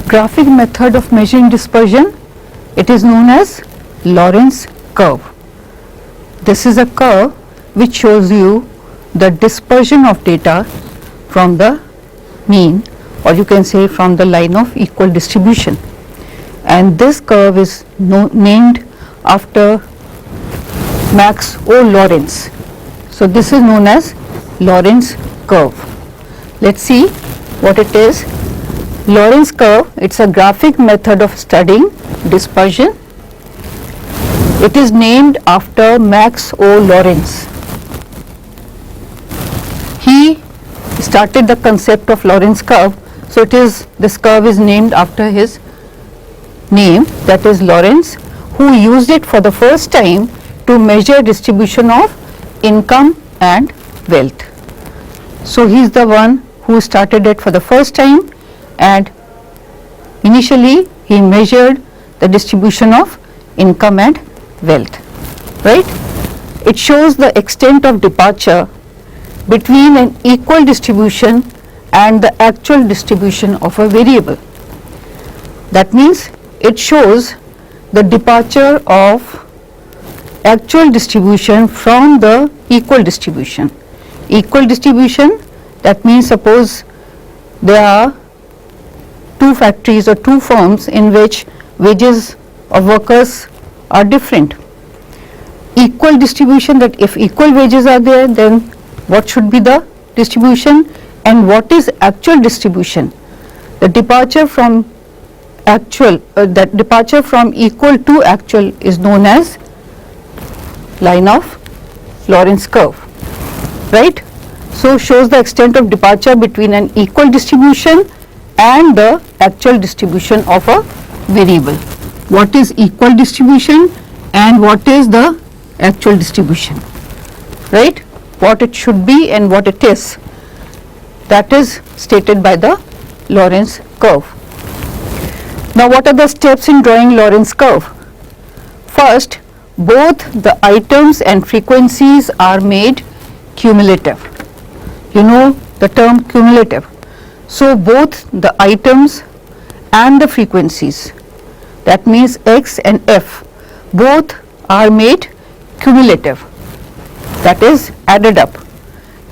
graphic method of measuring dispersion, it is known as Lorenz curve. This is a curve which shows you the dispersion of data from the mean, or you can say from the line of equal distribution, and this curve is named after Max O. Lorenz. So this is known as Lorenz curve. Let's see what it is. Lorenz curve, it's a graphic method of studying dispersion. It is named after Max O. Lorenz. He started the concept of Lorenz curve, so this curve is named after his name, that is Lorenz, who used it for the first time to measure distribution of income and wealth. So he is the one who started it for the first time, and initially he measured the distribution of income and wealth, right? It shows the extent of departure between an equal distribution and the actual distribution of a variable. That means it shows the departure of actual distribution from the equal distribution. Equal distribution, that means suppose there are two factories or two firms in which wages of workers are different. Equal distribution, that if equal wages are there, then what should be the distribution, and what is actual distribution? The departure from actual, that departure from equal to actual is known as line of Lorenz curve, right? So shows the extent of departure between an equal distribution and the actual distribution of a variable. What is equal distribution and what is the actual distribution, right? What it should be and what it is, that is stated by the Lorenz curve. Now what are the steps in drawing Lorenz curve? First, both the items and frequencies are made cumulative. You know the term cumulative. So both the items and the frequencies, that means x and f, both are made cumulative, that is added up.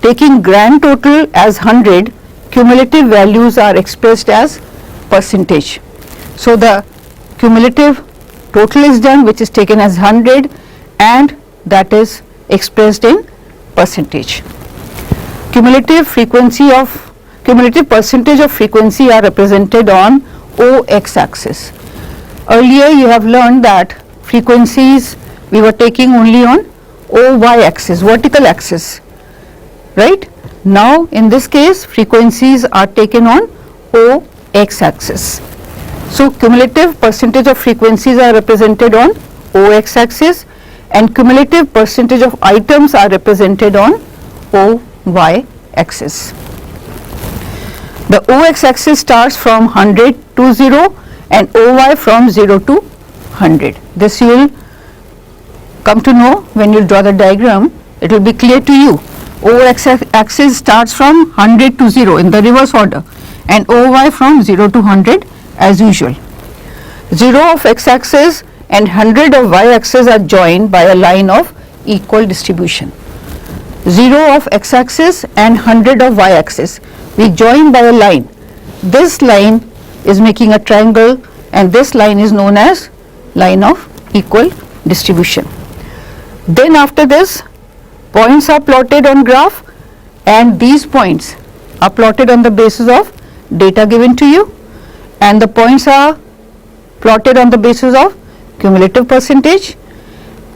Taking grand total as 100, cumulative values are expressed as percentage. So the cumulative total is done, which is taken as 100, and that is expressed in percentage. Cumulative percentage of frequency are represented on OX axis. Earlier you have learned that frequencies we were taking only on OY axis, vertical axis, right? Now in this case frequencies are taken on OX axis. So cumulative percentage of frequencies are represented on OX axis, and cumulative percentage of items are represented on OY axis. The OX axis starts from 100 to 0 and OY from 0 to 100. This you will come to know when you draw the diagram. It will be clear to you. OX axis starts from 100 to 0 in the reverse order, and OY from 0 to 100 as usual. 0 of x axis and 100 of y axis are joined by a line of equal distribution. 0 of x axis and 100 of y axis we join by a line. This line is making a triangle, and this line is known as line of equal distribution. Then after this, points are plotted on graph, and these points are plotted on the basis of data given to you, and the points are plotted on the basis of cumulative percentage,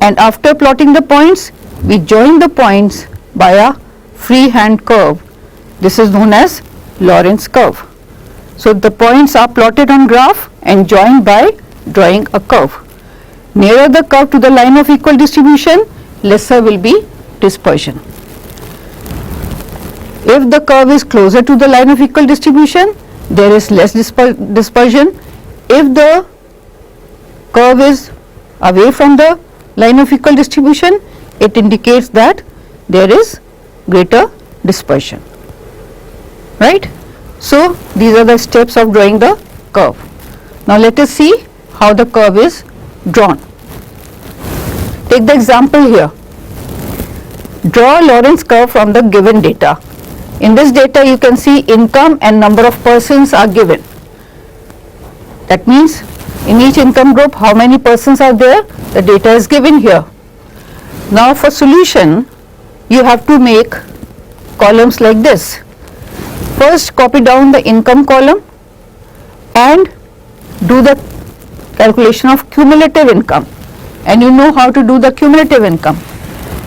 and after plotting the points we join the points by a freehand curve. This is known as Lorenz curve. So the points are plotted on graph and joined by drawing a curve. Nearer the curve to the line of equal distribution, lesser will be dispersion. If the curve is closer to the line of equal distribution, there is less dispersion. If the curve is away from the line of equal distribution, it indicates that there is greater dispersion, right? So these are the steps of drawing the curve. Now let us see how the curve is drawn. Take the example here. Draw a Lorenz curve from the given data. In this data you can see income and number of persons are given. That means in each income group how many persons are there, the data is given here. Now for solution you have to make columns like this. First copy down the income column and do the calculation of cumulative income, and you know how to do the cumulative income.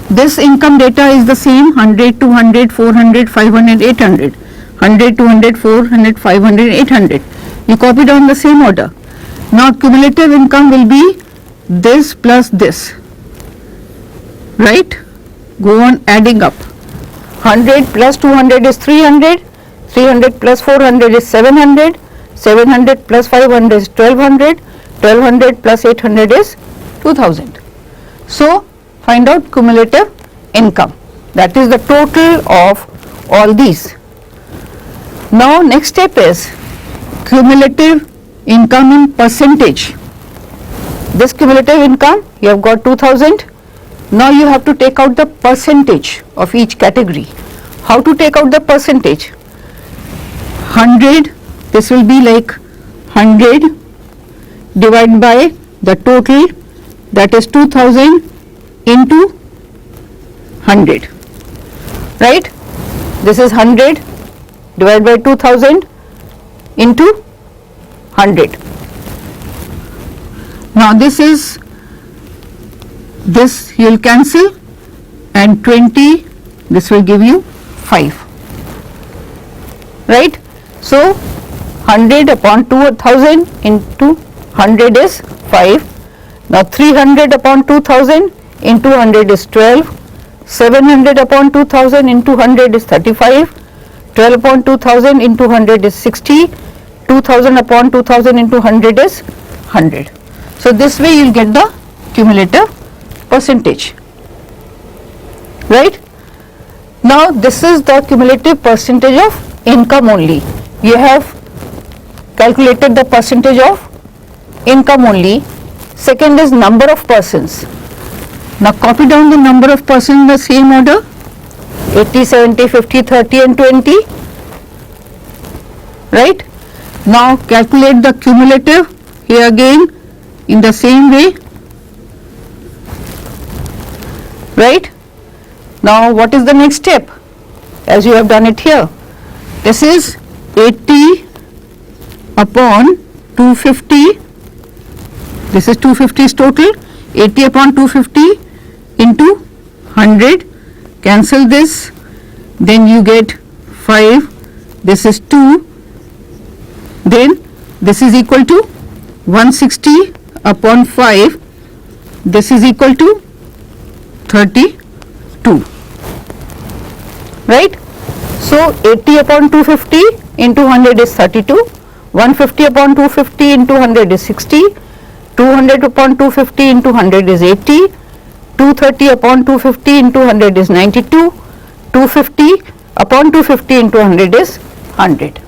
This income data is the same 100, 200, 400, 500, 800, 100, 200, 400, 500, 800. You copy down the same order. Now cumulative income will be this plus this, right? Go on adding up. 100 plus 200 is 300, 300 plus 400 is 700, 700 plus 500 is 1200, 1200 plus 800 is 2000. So find out cumulative income, that is the total of all these. Now next step is cumulative income in percentage. This cumulative income you have got 2000. Now you have to take out the percentage of each category. How to take out the percentage? 100, this will be like 100 divided by the total, that is 2000 into 100, right? This is 100 divided by 2000 into 100. Now this you will cancel, and 20, this will give you 5, right? So 100 upon 2000 into 100 is 5. Now 300 upon 2000 into 100 is 12, 700 upon 2000 into 100 is 35, 12 upon 2000 into 100 is 60, 2000 upon 2000 into 100 is 100. So this way you will get the cumulative percentage, right? Now this is the cumulative percentage of income only. You have calculated the percentage of income only. Second is number of persons. Now copy down the number of persons in the same order, 80, 70, 50, 30 and 20, right? Now calculate the cumulative here again in the same way, right? Now what is the next step, as you have done it here? This is 80 upon 250, this is 250 is total, 80 upon 250 into 100, cancel this, then you get 5, this is 2, then this is equal to 160 upon 5, this is equal to 32, right? So 80 upon 250 into 100 is 32, 150 upon 250 into 100 is 60, 200 upon 250 into 100 is 80, 230 upon 250 into 100 is 92, 250 upon 250 into 100 is 100,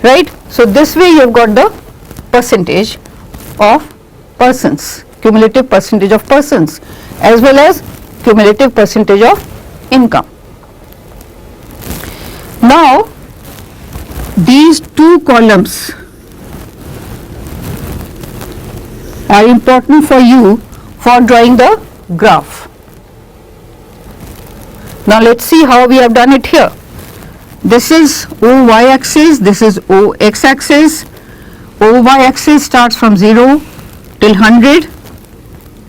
right? So this way you have got the percentage of persons, cumulative percentage of persons, as well as cumulative percentage of income. Now these two columns are important for you for drawing the graph. Now let's see how we have done it here. This is OY axis, this is OX axis. OY axis starts from 0 till 100,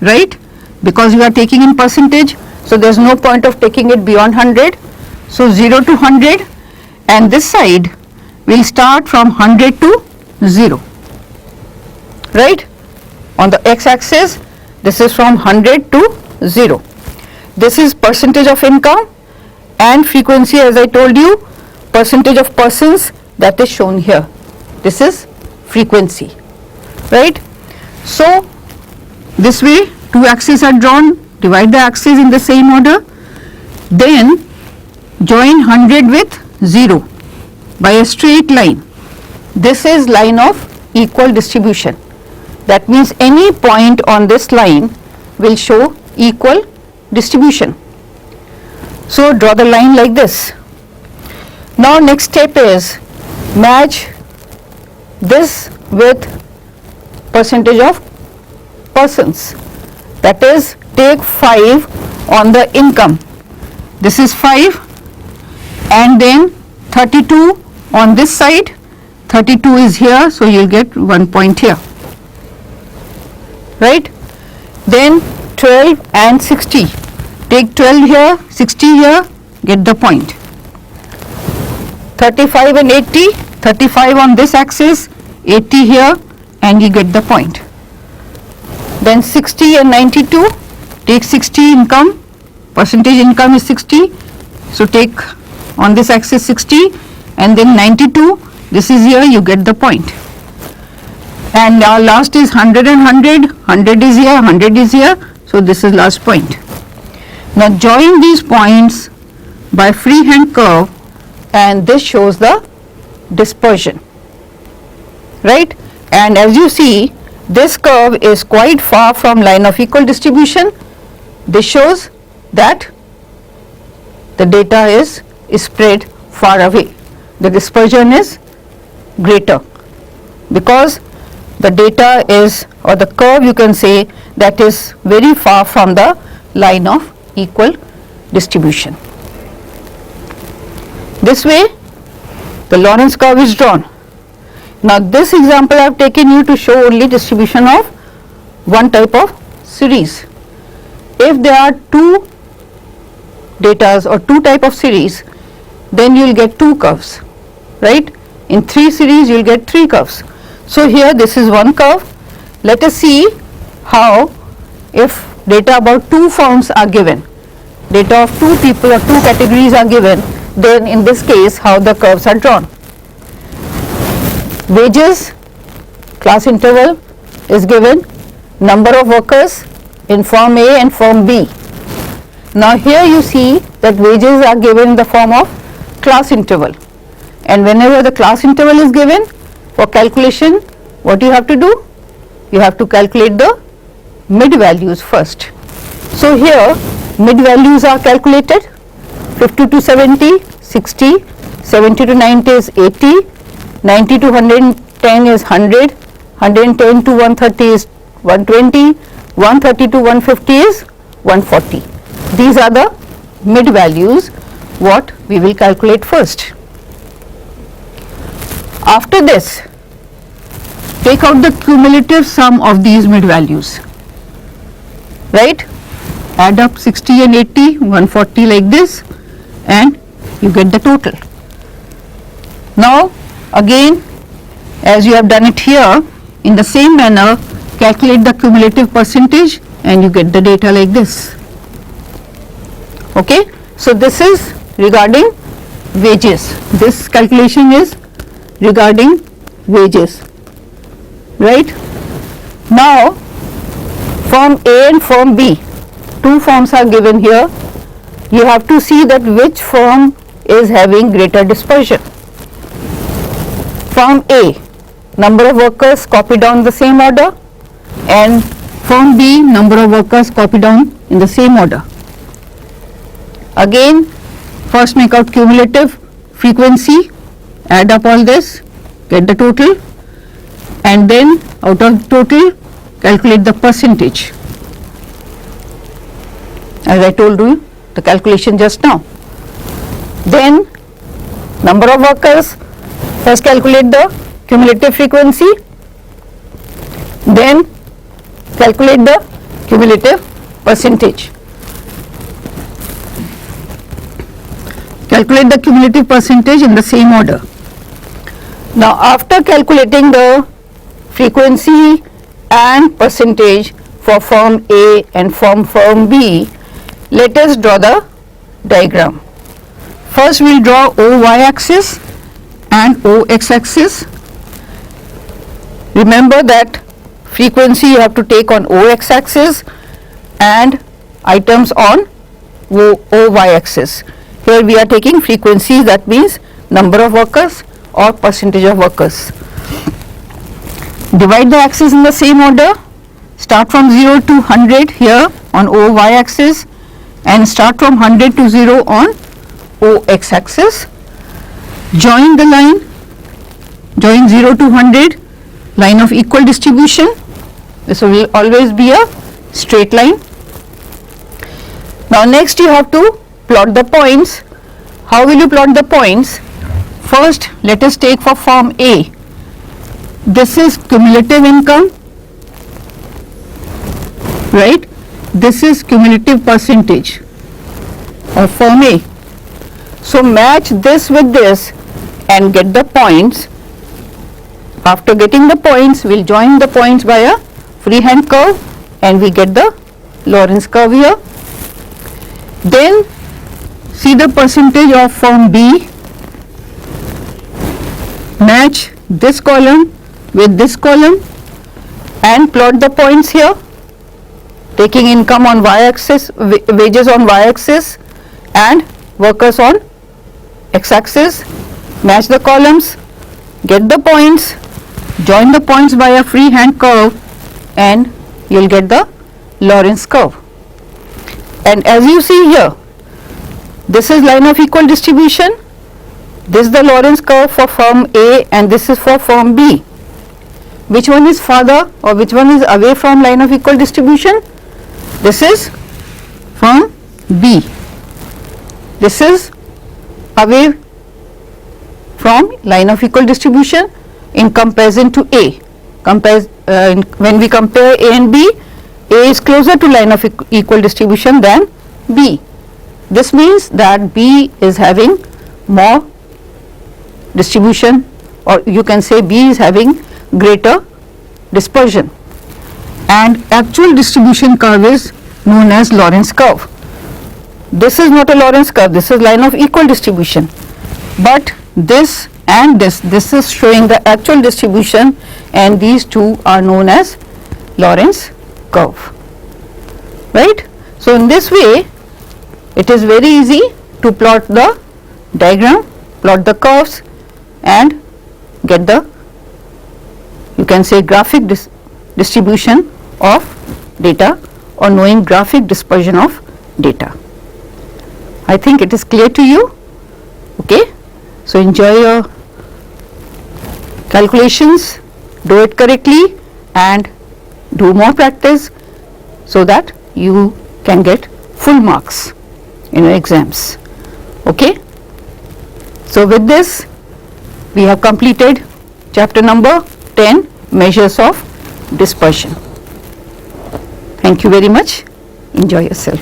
right? Because you are taking in percentage, so there is no point of taking it beyond 100. So 0 to 100, and this side will start from 100 to 0, right? On the X axis, this is from 100 to 0. This is percentage of income, and frequency, as I told you, percentage of persons, that is shown here. This is frequency, right? So this way two axes are drawn, divide the axes in the same order, then join 100 with 0 by a straight line. This is line of equal distribution. That means any point on this line will show equal distribution. So draw the line like this. Now next step is match this with percentage of persons. That is, take 5 on the income. This is 5, and then 32 on this side. 32 is here, so you will get 1 point here, right? Then 12 and 60. Take 12 here, 60 here, get the point. 35 and 80. 35 on this axis, 80 here, and you get the point. Then 60 and 92. Take 60 income. Percentage income is 60. So take on this axis 60, and then 92. This is here, you get the point. And our last is 100 and 100. 100 is here, 100 is here. So this is last point. Now join these points by freehand curve, and this shows the dispersion, right? And as you see, this curve is quite far from line of equal distribution. This shows that the data is spread far away. The dispersion is greater because the data is, or the curve you can say, that is very far from the line of equal distribution. This way the Lorenz curve is drawn. Now this example I have taken you to show only distribution of one type of series. If there are two datas or two type of series, then you will get two curves, right? In 3 series you will get 3 curves. So here this is one curve. Let us see how, if data about 2 firms are given, data of 2 people or 2 categories are given, then in this case how the curves are drawn. Wages, class interval is given, number of workers in firm A and firm B. Now here you see that wages are given in the form of class interval, and whenever the class interval is given, for calculation what you have to do? You have to calculate the mid values first. So here mid values are calculated. 50 to 70, 60, 70 to 90 is 80, 90 to 110 is 100, 110 to 130 is 120, 130 to 150 is 140. These are the mid values what we will calculate first. After this, take out the cumulative sum of these mid values, right? Add up 60 and 80, 140 like this, and you get the total. Now again, as you have done it here, in the same manner calculate the cumulative percentage and you get the data like this. Okay, so this is regarding wages. This calculation is regarding wages, right? Now firm A and firm B, 2 firms are given here. You have to see that which firm is having greater dispersion. Firm A, number of workers copied down the same order, and firm B, number of workers copied down in the same order. Again, first make out cumulative frequency, add up all this, get the total, and then out of the total calculate the percentage, as I told you the calculation just now. Then number of workers, first calculate the cumulative frequency, then calculate the cumulative percentage. Calculate the cumulative percentage in the same order. Now after calculating the frequency and percentage for firm A and firm B, let us draw the diagram. First we will draw OY axis and OX axis. Remember that frequency you have to take on OX axis and items on OY axis. Here we are taking frequencies, that means number of workers or percentage of workers. Divide the axis in the same order. Start from 0 to 100 here on O y axis and start from 100 to 0 on O x axis. Join the line, join 0 to 100, line of equal distribution. This will always be a straight line. Now next you have to plot the points. How will you plot the points? First let us take for form A. This is cumulative income, right? This is cumulative percentage of form A. So match this with this and get the points. After getting the points, we'll join the points by a freehand curve and we get the Lorenz curve here. Then see the percentage of form B, match this column with this column and plot the points here, taking income on y-axis, wages on y-axis and workers on x-axis. Match the columns, get the points, join the points by a freehand curve and you will get the Lorenz curve. And as you see here, this is line of equal distribution, this is the Lorenz curve for firm A and this is for firm B. Which one is further or which one is away from line of equal distribution? This is firm B. This is away from line of equal distribution in comparison to A. When we compare A and B, A is closer to line of equal distribution than B. This means that B is having more distribution, or you can say B is having greater dispersion, and actual distribution curve is known as Lorenz curve. This is not a Lorenz curve, this is line of equal distribution, but this and this is showing the actual distribution and these two are known as Lorenz curve, right? So in this way it is very easy to plot the diagram, plot the curves and get the, you can say, graphic distribution of data or knowing graphic dispersion of data. I think it is clear to you. Okay, so enjoy your calculations, do it correctly and do more practice so that you can get full marks in your exams. Okay, so with this we have completed chapter number 10, measures of dispersion. Thank you very much. Enjoy yourself.